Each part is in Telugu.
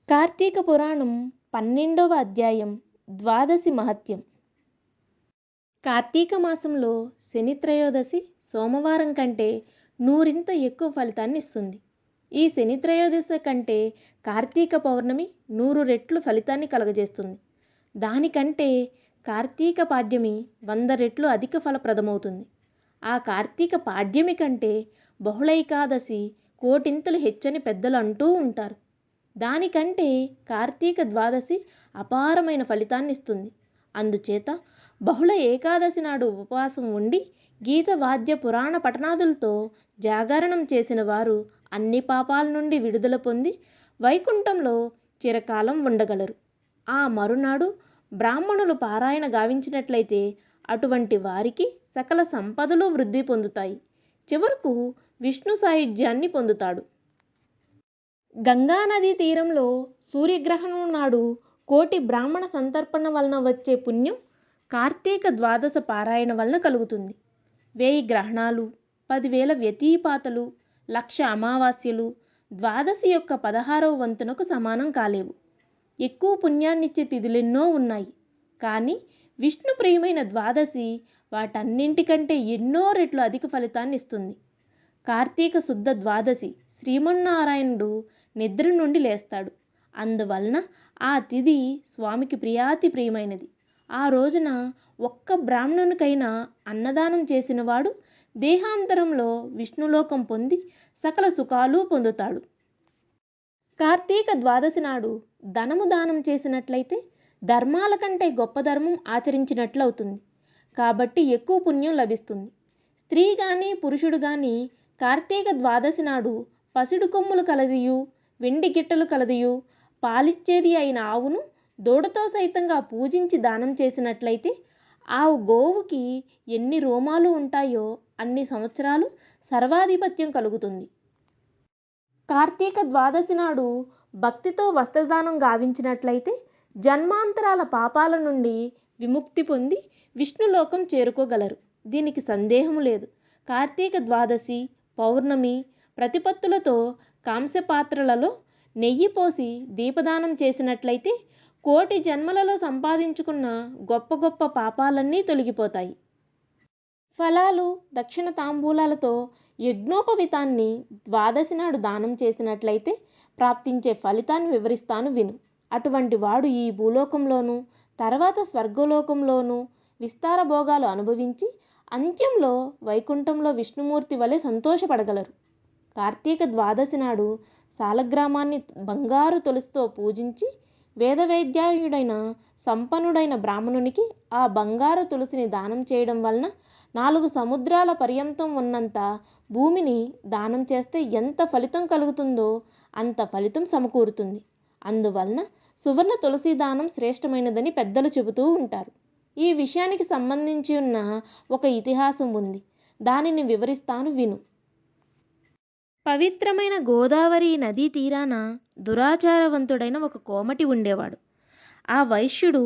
కార్తీక పురాణం 12వ అధ్యాయం ద్వాదశి మహత్యం. కార్తీక మాసంలో శని త్రయోదశి సోమవారం కంటే నూరింత ఎక్కువ ఫలితాన్ని ఇస్తుంది. ఈ శని త్రయోదశి కంటే కార్తీక పౌర్ణమి 100 రెట్లు ఫలితాన్ని కలుగజేస్తుంది. దానికంటే కార్తీక పాడ్యమి 100 రెట్లు అధిక ఫలప్రదమవుతుంది. ఆ కార్తీక పాడ్యమి కంటే బహుళ ఏకాదశి కోటింతలు హెచ్చని పెద్దలు అంటూ ఉంటారు. దానికంటే కార్తీక ద్వాదశి అపారమైన ఫలితాన్ని ఇస్తుంది. అందుచేత బహుళ ఏకాదశి నాడు ఉపవాసం ఉండి గీత వాద్య పురాణ పఠనాదులతో జాగరణం చేసిన వారు అన్ని పాపాల నుండి విడుదల పొంది వైకుంఠంలో చిరకాలం ఉండగలరు. ఆ మరునాడు బ్రాహ్మణులు పారాయణ గావించినట్లయితే అటువంటి వారికి సకల సంపదలు వృద్ధి పొందుతాయి. చివరకు విష్ణు సాయుధ్యాన్ని పొందుతాడు. గంగానదీ తీరంలో సూర్యగ్రహణం నాడు కోటి బ్రాహ్మణ సంతర్పణ వలన వచ్చే పుణ్యం కార్తీక ద్వాదశ పారాయణ వలన కలుగుతుంది. 1000 గ్రహణాలు, 10,000 వ్యతిపాతలు, 1,00,000 అమావాస్యలు ద్వాదశి యొక్క 16వ వంతునకు సమానం కాలేవు. ఎక్కువ పుణ్యాన్నిచ్చే తిథులెన్నో ఉన్నాయి. కానీ విష్ణు ప్రియమైన ద్వాదశి వాటన్నింటికంటే ఎన్నో రెట్లు అధిక ఫలితాన్ని ఇస్తుంది. కార్తీక శుద్ధ ద్వాదశి శ్రీమన్నారాయణుడు నిద్ర నుండి లేస్తాడు. అందువలన ఆ తిథి స్వామికి ప్రియాతిప్రియమైనది. ఆ రోజున ఒక్క బ్రాహ్మణునికైనా అన్నదానం చేసినవాడు దేహాంతరంలో విష్ణులోకం పొంది సకల సుఖాలు పొందుతాడు. కార్తీక ద్వాదశి నాడు ధనము దానం చేసినట్లయితే ధర్మాల కంటే గొప్ప ధర్మం ఆచరించినట్లవుతుంది. కాబట్టి ఎక్కువ పుణ్యం లభిస్తుంది. స్త్రీ కానీ పురుషుడు కానీ కార్తీక ద్వాదశి నాడు పసిడి కొమ్ములు కలదియు, వెండి గిట్టలు కలదియు, పాలిచ్చేది అయిన ఆవును దూడతో సైతంగా పూజించి దానం చేసినట్లయితే ఆ గోవుకి ఎన్ని రోమాలు ఉంటాయో అన్ని సంవత్సరాలు సర్వాధిపత్యం కలుగుతుంది. కార్తీక ద్వాదశి నాడు భక్తితో వస్త్రదానం గావించినట్లయితే జన్మాంతరాల పాపాల నుండి విముక్తి పొంది విష్ణులోకం చేరుకోగలరు. దీనికి సందేహము లేదు. కార్తీక ద్వాదశి పౌర్ణమి ప్రతిపత్తులతో కాంస్య పాత్రలలో నెయ్యి పోసి దీపదానం చేసినట్లయితే కోటి జన్మలలో సంపాదించుకున్న గొప్ప గొప్ప పాపాలన్నీ తొలగిపోతాయి. ఫలాలు, దక్షిణ తాంబూలాలతో యజ్ఞోపవితాన్ని ద్వాదశి నాడు దానం చేసినట్లయితే ప్రాప్తించే ఫలితాన్ని వివరిస్తాను విను. అటువంటి వాడు ఈ భూలోకంలోనూ తర్వాత స్వర్గలోకంలోనూ విస్తార భోగాలు అనుభవించి అంత్యంలో వైకుంఠంలో విష్ణుమూర్తి వలె సంతోషపడగలరు. కార్తీక ద్వాదశి నాడు సాలగ్రామాన్ని బంగారు తొలుసుతో పూజించి వేదవేద్యాయుడైన సంపన్నుడైన బ్రాహ్మణునికి ఆ బంగారు తులసిని దానం చేయడం వలన 4 సముద్రాల పర్యంతం ఉన్నంత భూమిని దానం చేస్తే ఎంత ఫలితం కలుగుతుందో అంత ఫలితం సమకూరుతుంది. అందువలన సువర్ణ తులసి దానం శ్రేష్టమైనదని పెద్దలు చెబుతూ ఉంటారు. ఈ విషయానికి సంబంధించి ఉన్న ఒక ఇతిహాసం ఉంది. దానిని వివరిస్తాను విను. పవిత్రమైన గోదావరి నదీ తీరాన దురాచారవంతుడైన ఒక కోమటి ఉండేవాడు. ఆ వైశ్యుడు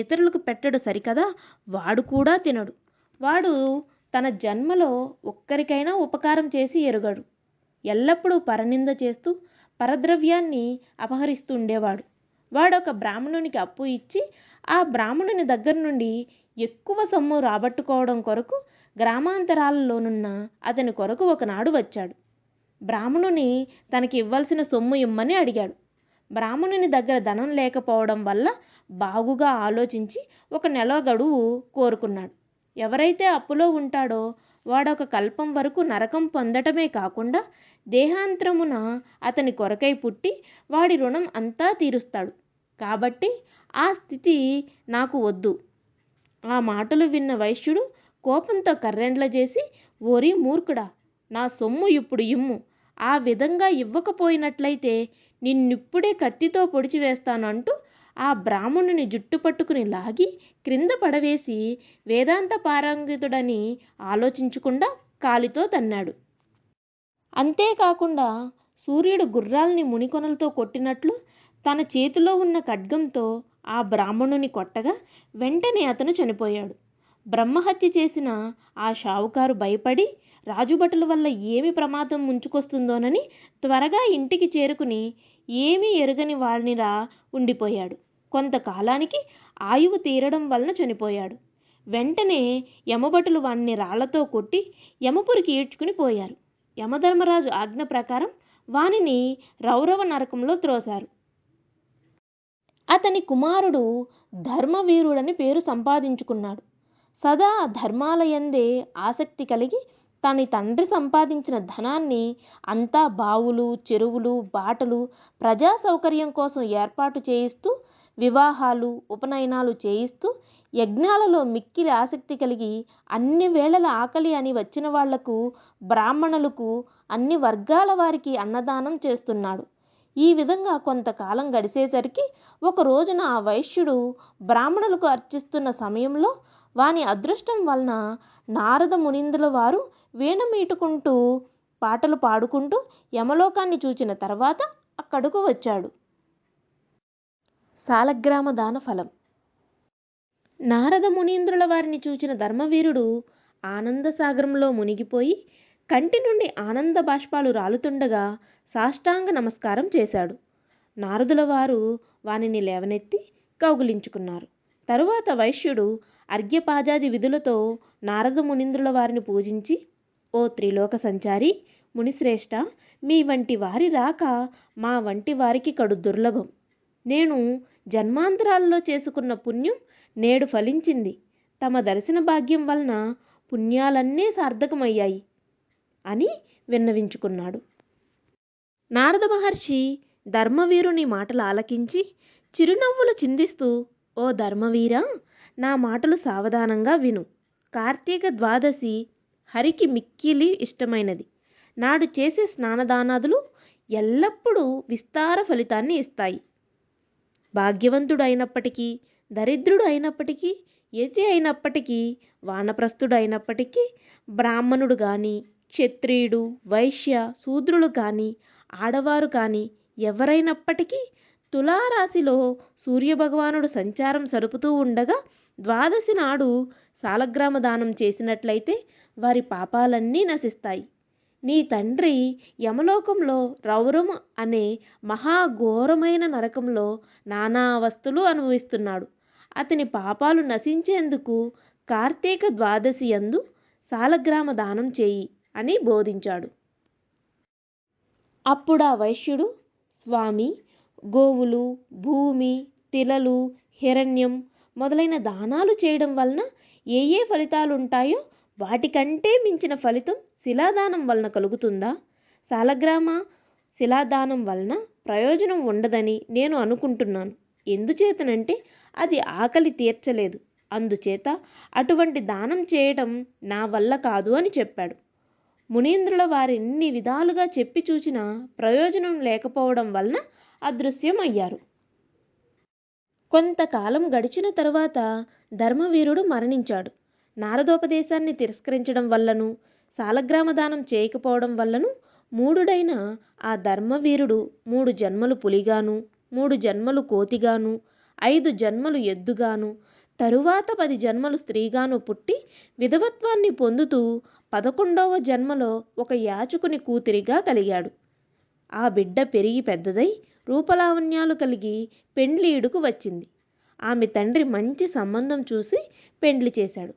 ఇతరులకు పెట్టడు సరికదా, వాడు కూడా తినడు. వాడు తన జన్మలో ఒక్కరికైనా ఉపకారం చేసి ఎరుగడు. ఎల్లప్పుడూ పరనింద చేస్తూ పరద్రవ్యాన్ని అపహరిస్తూ ఉండేవాడు. వాడొక బ్రాహ్మణునికి అప్పు ఇచ్చి ఆ బ్రాహ్మణుని దగ్గర నుండి ఎక్కువ సొమ్ము రాబట్టుకోవడం కొరకు గ్రామాంతరాలలోనున్న అతని కొరకు ఒకనాడు వచ్చాడు. బ్రాహ్మణుని తనకి ఇవ్వాల్సిన సొమ్ము ఇమ్మని అడిగాడు. బ్రాహ్మణుని దగ్గర ధనం లేకపోవడం వల్ల బాగుగా ఆలోచించి 1 నెల గడువు కోరుకున్నాడు. ఎవరైతే అప్పులో ఉంటాడో వాడొక కల్పం వరకు నరకం పొందటమే కాకుండా దేహాంతరమున అతని కొరకై పుట్టి వాడి రుణం అంతా తీరుస్తాడు. కాబట్టి ఆ స్థితి నాకు వద్దు. ఆ మాటలు విన్న వైశ్యుడు కోపంతో కర్రెండ్ల చేసి, ఓరి మూర్ఖుడా, నా సొమ్ము ఇప్పుడు ఇమ్ము. ఆ విధంగా ఇవ్వకపోయినట్లయితే నిన్నిప్పుడే కత్తితో పొడిచి వేస్తాను అంటూ ఆ బ్రాహ్మణుని జుట్టు పట్టుకుని లాగి క్రింద పడవేసి వేదాంత పారంగితుడని ఆలోచించకుండా కాలితో తన్నాడు. అంతేకాకుండా సూర్యుడు గుర్రాల్ని మునికొనలతో కొట్టినట్లు తన చేతిలో ఉన్న ఖడ్గంతో ఆ బ్రాహ్మణుని కొట్టగా వెంటనే అతను చనిపోయాడు. బ్రహ్మహత్య చేసిన ఆ షావుకారు భయపడి రాజుభటుల వల్ల ఏమి ప్రమాదం ముంచుకొస్తుందోనని త్వరగా ఇంటికి చేరుకుని ఏమీ ఎరుగని వాడినిలా ఉండిపోయాడు. కొంతకాలానికి ఆయువు తీరడం వలన చనిపోయాడు. వెంటనే యమభటులు వాణ్ణి రాళ్లతో కొట్టి యమపురికి ఈడ్చుకుని పోయారు. యమధర్మరాజు ఆజ్ఞ ప్రకారం వానిని రౌరవ నరకంలో త్రోశారు. అతని కుమారుడు ధర్మవీరుడని పేరు సంపాదించుకున్నాడు. సదా ధర్మాలయందే ఆసక్తి కలిగి తన తండ్రి సంపాదించిన ధనాన్ని అంతా బావులు, చెరువులు, బాటలు, ప్రజా సౌకర్యం కోసం ఏర్పాటు చేయిస్తూ, వివాహాలు, ఉపనయనాలు చేయిస్తూ, యజ్ఞాలలో మిక్కిలి ఆసక్తి కలిగి అన్ని వేళల ఆకలి అని వచ్చిన వాళ్లకు, బ్రాహ్మణులకు, అన్ని వర్గాల వారికి అన్నదానం చేస్తున్నాడు. ఈ విధంగా కొంతకాలం గడిచేసరికి ఒక రోజున ఆ వైశ్యుడు బ్రాహ్మణులకు అర్చిస్తున్న సమయంలో వాని అదృష్టం వలన నారద మునీంద్రుల వారు వీణ మీటుకుంటూ పాటలు పాడుకుంటూ యమలోకాన్ని చూచిన తర్వాత అక్కడకు వచ్చాడు. సాలగ్రామ దాన ఫలం. నారద మునీంద్రుల వారిని చూచిన ధర్మవీరుడు ఆనందసాగరంలో మునిగిపోయి కంటి నుండి ఆనంద బాష్పాలు రాలుతుండగా సాష్టాంగ నమస్కారం చేశాడు. నారదుల వారు వానిని లేవనెత్తి కౌగిలించుకున్నారు. తరువాత వైశ్యుడు అర్ఘ్యపాదాది విధులతో నారద మునీంద్రుల వారిని పూజించి, ఓ త్రిలోక సంచారి మునిశ్రేష్ఠ, మీ వంటి వారి రాక మా వంటి వారికి కడు దుర్లభం. నేను జన్మాంతరాల్లో చేసుకున్న పుణ్యం నేడు ఫలించింది. తమ దర్శన భాగ్యం వలన పుణ్యాలన్నీ సార్థకమయ్యాయి అని విన్నవించుకున్నాడు. నారద మహర్షి ధర్మవీరుని మాటలు ఆలకించి చిరునవ్వులు చిందిస్తూ, ఓ ధర్మవీరా, నా మాటలు సావధానంగా విను. కార్తీక ద్వాదశి హరికి మిక్కిలి ఇష్టమైనది. నాడు చేసే స్నానదానాదులు ఎల్లప్పుడూ విస్తార ఫలితాన్ని ఇస్తాయి. భాగ్యవంతుడు అయినప్పటికీ, దరిద్రుడు అయినప్పటికీ, యతి అయినప్పటికీ, వానప్రస్థుడు అయినప్పటికీ, బ్రాహ్మణుడు కానీ, క్షత్రియుడు, వైశ్య, శూద్రులు కానీ, ఆడవారు కానీ ఎవరైనప్పటికీ తులారాశిలో సూర్యభగవానుడు సంచారం సరుపుతూ ఉండగా ద్వాదశి నాడు సాలగ్రామ దానం చేసినట్లయితే వారి పాపాలన్నీ నశిస్తాయి. నీ తండ్రి యమలోకంలో రౌరము అనే మహాఘోరమైన నరకంలో నానా అవస్థలు అనుభవిస్తున్నాడు. అతని పాపాలు నశించేందుకు కార్తీక ద్వాదశి యందు సాలగ్రామ దానం చేయి అని బోధించాడు. అప్పుడా వైశ్యుడు, స్వామి, గోవులు, భూమి, తిలలు, హిరణ్యం మొదలైన దానాలు చేయడం వలన ఏ ఏ ఫలితాలుంటాయో వాటికంటే మించిన ఫలితం శిలాదానం వలన కలుగుతుందా? సాలగ్రామ శిలాదానం వలన ప్రయోజనం ఉండదని నేను అనుకుంటున్నాను. ఎందుచేతనంటే అది ఆకలి తీర్చలేదు. అందుచేత అటువంటి దానం చేయడం నా వల్ల కాదు అని చెప్పాడు. మునీంద్రుల వారెన్ని విధాలుగా చెప్పి చూచినా ప్రయోజనం లేకపోవడం వలన అదృశ్యం అయ్యారు. కొంతకాలం గడిచిన తరువాత ధర్మవీరుడు మరణించాడు. నారదోపదేశాన్ని తిరస్కరించడం వల్లను, సాలగ్రామ దానం చేయకపోవడం వల్లను మూఢుడైన ఆ ధర్మవీరుడు 3 జన్మలు పులిగాను, 3 జన్మలు కోతిగాను, 5 జన్మలు ఎద్దుగాను, తరువాత 10 జన్మలు స్త్రీగాను పుట్టి విధవత్వాన్ని పొందుతూ 11వ జన్మలో ఒక యాచకుని కూతురిగా కలిగాడు. ఆ బిడ్డ పెరిగి పెద్దదై రూపలావణ్యాలు కలిగి పెండ్లీడుకు వచ్చింది. ఆమె తండ్రి మంచి సంబంధం చూసి పెండ్లి చేశాడు.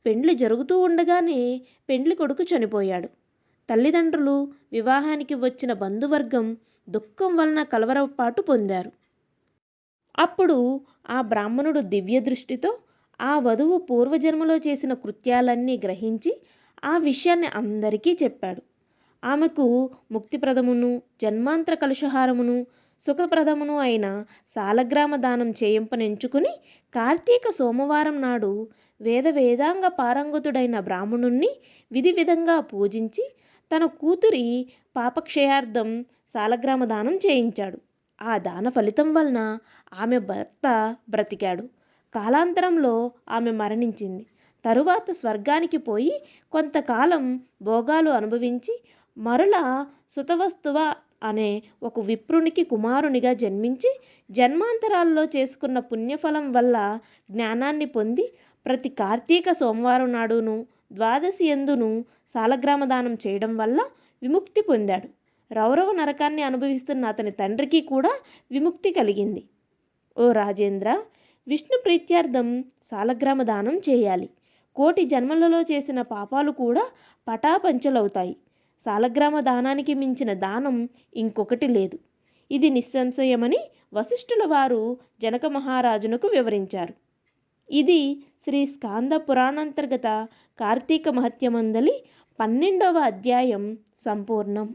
పెండ్లి జరుగుతూ ఉండగానే పెండ్లి కొడుకు చనిపోయాడు. తల్లిదండ్రులు, వివాహానికి వచ్చిన బంధువర్గం దుఃఖం వలన కలవరపాటు పొందారు. అప్పుడు ఆ బ్రాహ్మణుడు దివ్య దృష్టితో ఆ వధువు పూర్వజన్మలో చేసిన కృత్యాలన్నీ గ్రహించి ఆ విషయాన్ని అందరికీ చెప్పాడు. ఆమెకు ముక్తిప్రదమును, జన్మాంతర కలుషహారమును, సుఖప్రదమును అయిన సాలగ్రామ దానం చేయింపనెంచుకుని కార్తీక సోమవారం నాడు వేదాంగ పారంగతుడైన బ్రాహ్మణుణ్ణి విధి విధంగా పూజించి తన కూతురి పాపక్షయార్థం సాలగ్రామ దానం చేయించాడు. ఆ దాన ఫలితం వలన ఆమె భర్త బ్రతికాడు. కాలాంతరంలో ఆమె మరణించింది. తరువాత స్వర్గానికి పోయి కొంతకాలం భోగాలు అనుభవించి మరలా సుతవస్తువ అనే ఒక విప్రునికి కుమారునిగా జన్మించి జన్మాంతరాల్లో చేసుకున్న పుణ్యఫలం వల్ల జ్ఞానాన్ని పొంది ప్రతి కార్తీక సోమవారం నాడును ద్వాదశి యందును సాలగ్రామ దానం చేయడం వల్ల విముక్తి పొందాడు. రౌరవ నరకాన్ని అనుభవిస్తున్న అతని తండ్రికి కూడా విముక్తి కలిగింది. ఓ రాజేంద్ర, విష్ణు ప్రీత్యార్థం సాలగ్రామ దానం చేయాలి. కోటి జన్మలలో చేసిన పాపాలు కూడా పటాపంచలవుతాయి. సాలగ్రామ దానానికి మించిన దానం ఇంకొకటి లేదు. ఇది నిస్సంశయమని వశిష్ఠుల వారు జనక మహారాజునకు వివరించారు. ఇది శ్రీ స్కాంద పురాణాంతర్గత కార్తీక మహత్యమందలి 12వ అధ్యాయం సంపూర్ణం.